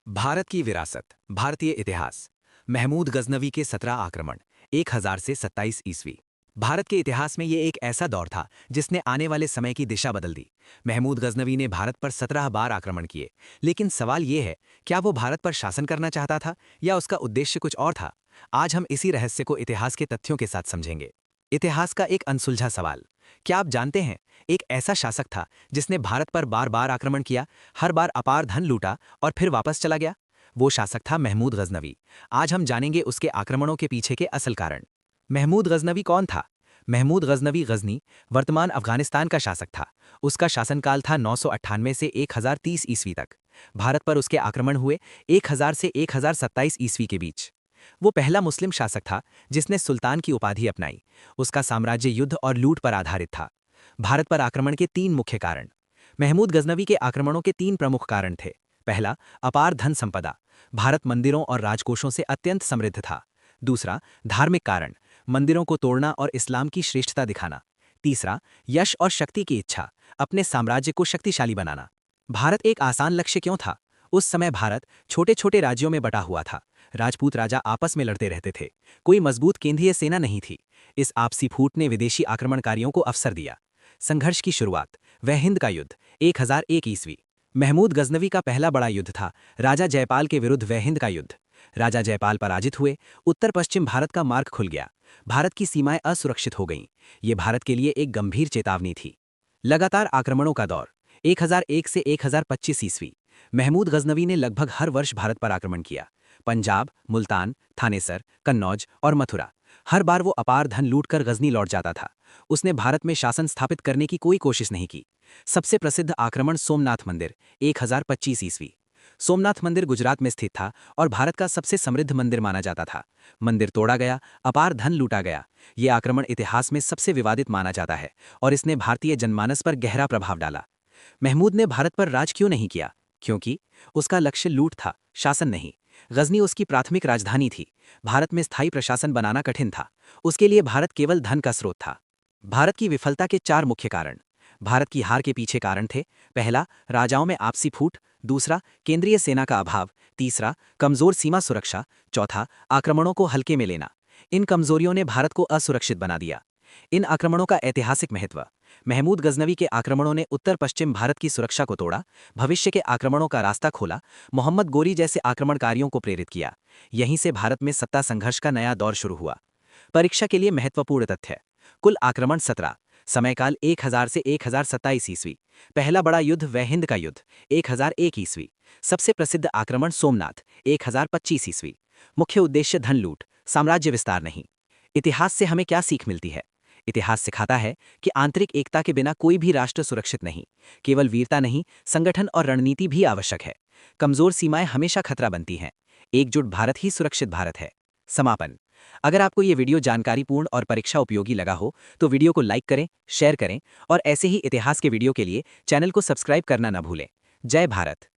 भारत की विरासत, भारतीय इतिहास। महमूद गजनवी के 17 आक्रमण, 1000 से 27 ईस्वी। भारत के इतिहास में ये एक ऐसा दौर था जिसने आने वाले समय की दिशा बदल दी। महमूद गजनवी ने भारत पर 17 बार आक्रमण किए, लेकिन सवाल ये है, क्या वो भारत पर शासन करना चाहता था या उसका उद्देश्य कुछ और था? आज हम इसी रहस्य को इतिहास के तथ्यों के साथ समझेंगे। इतिहास का एक अनसुलझा सवाल। क्या आप जानते हैं, एक ऐसा शासक था जिसने भारत पर बार बार आक्रमण किया, हर बार अपार धन लूटा और फिर वापस चला गया? वो शासक था महमूद गजनवी। आज हम जानेंगे उसके आक्रमणों के पीछे के असल कारण। महमूद गजनवी कौन था? महमूद गजनवी गजनी, वर्तमान अफगानिस्तान का शासक था। उसका शासनकाल था 998 से 1030 ईस्वी तक। भारत पर उसके आक्रमण हुए 1000 से 1027 ईस्वी के बीच। वो पहला मुस्लिम शासक था जिसने सुल्तान की उपाधि अपनाई। उसका साम्राज्य युद्ध और लूट पर आधारित था। भारत पर आक्रमण के 3 मुख्य कारण। महमूद गजनवी के आक्रमणों के 3 प्रमुख कारण थे। पहला, अपार धन संपदा। भारत मंदिरों और राजकोषों से अत्यंत समृद्ध था। दूसरा, धार्मिक कारण। मंदिरों को तोड़ना और इस्लाम की श्रेष्ठता दिखाना। तीसरा, यश और शक्ति की इच्छा, अपने साम्राज्य को शक्तिशाली बनाना। भारत एक आसान लक्ष्य क्यों था? उस समय भारत छोटे छोटे राज्यों में बटा हुआ था। राजपूत राजा आपस में लड़ते रहते थे। कोई मजबूत केंद्रीय सेना नहीं थी। इस आपसी फूट ने विदेशी आक्रमणकारियों को अवसर दिया। संघर्ष की शुरुआत, वह हिंद का युद्ध, 1001 ईस्वी। महमूद गजनवी का पहला बड़ा युद्ध था राजा जयपाल के विरुद्ध वह हिंद का युद्ध। राजा जयपाल पराजित हुए, उत्तर पश्चिम भारत का मार्ग खुल गया। भारत की सीमाएं असुरक्षित हो गईं। ये भारत के लिए एक गंभीर चेतावनी थी। लगातार आक्रमणों का दौर, 1001 से 1025 ईस्वी। महमूद गजनवी ने लगभग हर वर्ष भारत पर आक्रमण किया। पंजाब, मुल्तान, थानेसर, कन्नौज और मथुरा। हर बार वो अपार धन लूटकर गजनी लौट जाता था। उसने भारत में शासन स्थापित करने की कोई कोशिश नहीं की। सबसे प्रसिद्ध आक्रमण सोमनाथ मंदिर, 1025 ईस्वी। सोमनाथ मंदिर गुजरात में स्थित था और भारत का सबसे समृद्ध मंदिर माना जाता था। मंदिर तोड़ा गया, अपार धन लूटा गया। ये आक्रमण इतिहास में सबसे विवादित माना जाता है और इसने भारतीय जनमानस पर गहरा प्रभाव डाला। महमूद ने भारत पर राज क्यों नहीं किया? क्योंकि उसका लक्ष्य लूट था, शासन नहीं। गजनी उसकी प्राथमिक राजधानी थी। भारत में स्थायी प्रशासन बनाना कठिन था। उसके लिए भारत केवल धन का स्रोत था। भारत की विफलता के 4 मुख्य कारण। भारत की हार के पीछे कारण थे। पहला, राजाओं में आपसी फूट। दूसरा, केंद्रीय सेना का अभाव। तीसरा, कमजोर सीमा सुरक्षा। चौथा, आक्रमणों को हल्के में लेना। इन कमजोरियों ने भारत को असुरक्षित बना दिया। इन आक्रमणों का ऐतिहासिक महत्व। महमूद गजनवी के आक्रमणों ने उत्तर पश्चिम भारत की सुरक्षा को तोड़ा, भविष्य के आक्रमणों का रास्ता खोला, मोहम्मद गोरी जैसे आक्रमणकारियों को प्रेरित किया। यहीं से भारत में सत्ता संघर्ष का नया दौर शुरू हुआ। परीक्षा के लिए महत्वपूर्ण तथ्य। कुल आक्रमण 17। समयकाल 1000 से 1027 ईस्वी। पहला बड़ा युद्ध वह हिंद का युद्ध, 1001 ईस्वी। सबसे प्रसिद्ध आक्रमण सोमनाथ, 1025 ईस्वी। मुख्य उद्देश्य धन लूट, साम्राज्य विस्तार नहीं। इतिहास से हमें क्या सीख मिलती है? इतिहास सिखाता है कि आंतरिक एकता के बिना कोई भी राष्ट्र सुरक्षित नहीं। केवल वीरता नहीं, संगठन और रणनीति भी आवश्यक है। कमजोर सीमाएं हमेशा खतरा बनती हैं। एकजुट भारत ही सुरक्षित भारत है। समापन। अगर आपको ये वीडियो जानकारीपूर्ण और परीक्षा उपयोगी लगा हो तो वीडियो को लाइक करें, शेयर करें और ऐसे ही इतिहास के वीडियो के लिए चैनल को सब्सक्राइब करना न भूलें। जय भारत।